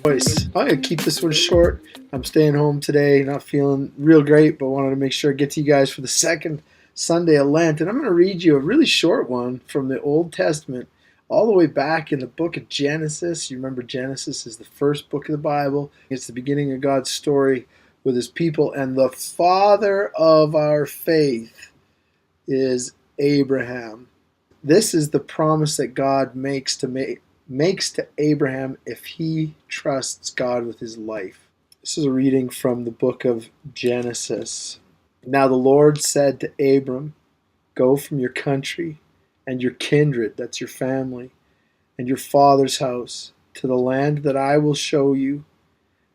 I'm going to keep this one short. I'm staying home today, not feeling real great, but wanted to make sure I get to you guys for the second Sunday of Lent. And I'm going to read you a really short one from the Old Testament, all the way back in the book of Genesis. You remember Genesis is the first book of the Bible. It's the beginning of God's story with his people. And the father of our faith is Abraham. This is the promise that God makes to Abraham if he trusts God with his life. This is a reading from the book of Genesis. Now the Lord said to Abram, "Go from your country and your kindred," that's your family, "and your father's house, to the land that I will show you,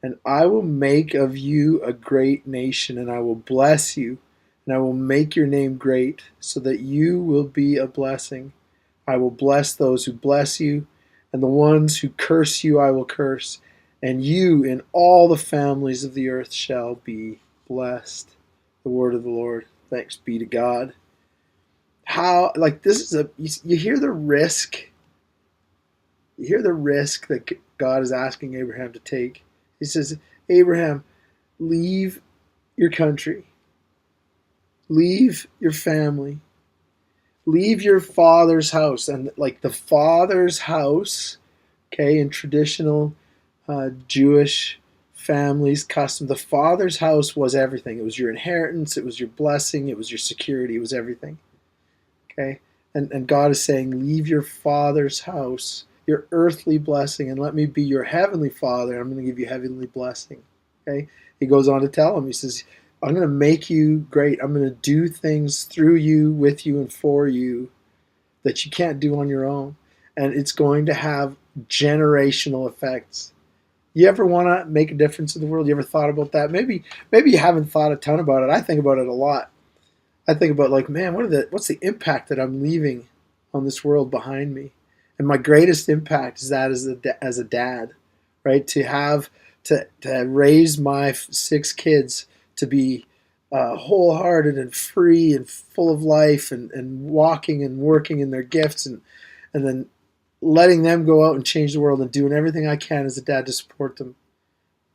and I will make of you a great nation, and I will bless you, and I will make your name great, so that you will be a blessing. I will bless those who bless you, and the ones who curse you I will curse, and you and all the families of the earth shall be blessed." The word of the Lord. Thanks be to God. How, like, this is you hear the risk. You hear the risk that God is asking Abraham to take. He says, Abraham, leave your country. Leave your family. Leave your father's house. And like the father's house, okay, in traditional Jewish families, custom, the father's house was everything. It was your inheritance. It was your blessing. It was your security. It was everything. Okay? And God is saying, leave your father's house, your earthly blessing, and let me be your heavenly father. I'm going to give you heavenly blessing. Okay? He goes on to tell him, he says, I'm going to make you great. I'm going to do things through you, with you, and for you that you can't do on your own. And it's going to have generational effects. You ever want to make a difference in the world? You ever thought about that? Maybe you haven't thought a ton about it. I think about it a lot. I think about, like, man, what's the impact that I'm leaving on this world behind me? And my greatest impact is that as a dad, right? To raise my 6 kids to be wholehearted and free and full of life and walking and working in their gifts and then letting them go out and change the world and doing everything I can as a dad to support them.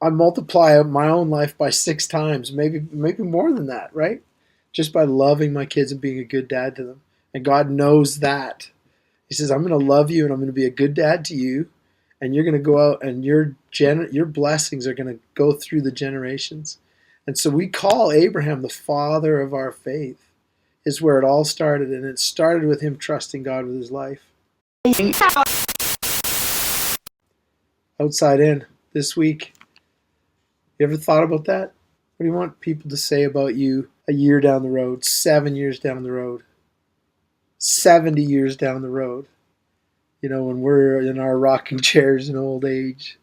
I multiply my own life by 6 times, maybe more than that, right? Just by loving my kids and being a good dad to them. And God knows that. He says, I'm going to love you and I'm going to be a good dad to you. And you're going to go out and your blessings are going to go through the generations. And so we call Abraham the father of our faith. Is where it all started. And it started with him trusting God with his life. Outside in this week. You ever thought about that? What do you want people to say about you a year down the road, 7 years down the road, 70 years down the road? You know, when we're in our rocking chairs in old age.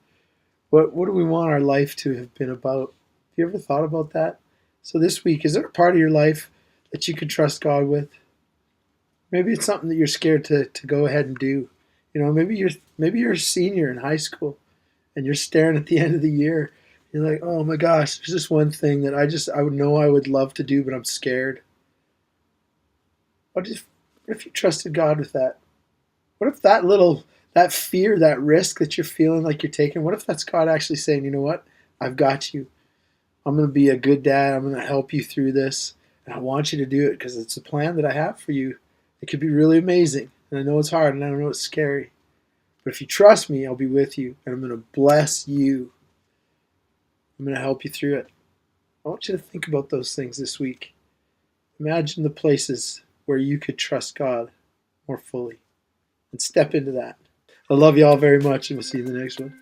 What do we want our life to have been about? Have you ever thought about that? So this week, is there a part of your life that you can trust God with? Maybe it's something that you're scared to go ahead and do. You know, maybe you're a senior in high school and you're staring at the end of the year. You're like, oh my gosh, there's this one thing that I would know I would love to do, but I'm scared. What if you trusted God with that? What if that fear, that risk that you're feeling like you're taking, what if that's God actually saying, you know what? I've got you. I'm going to be a good dad. I'm going to help you through this. And I want you to do it because it's a plan that I have for you. It could be really amazing. And I know it's hard and I know it's scary. But if you trust me, I'll be with you. And I'm going to bless you. I'm going to help you through it. I want you to think about those things this week. Imagine the places where you could trust God more fully. And step into that. I love you all very much, and we'll see you in the next one.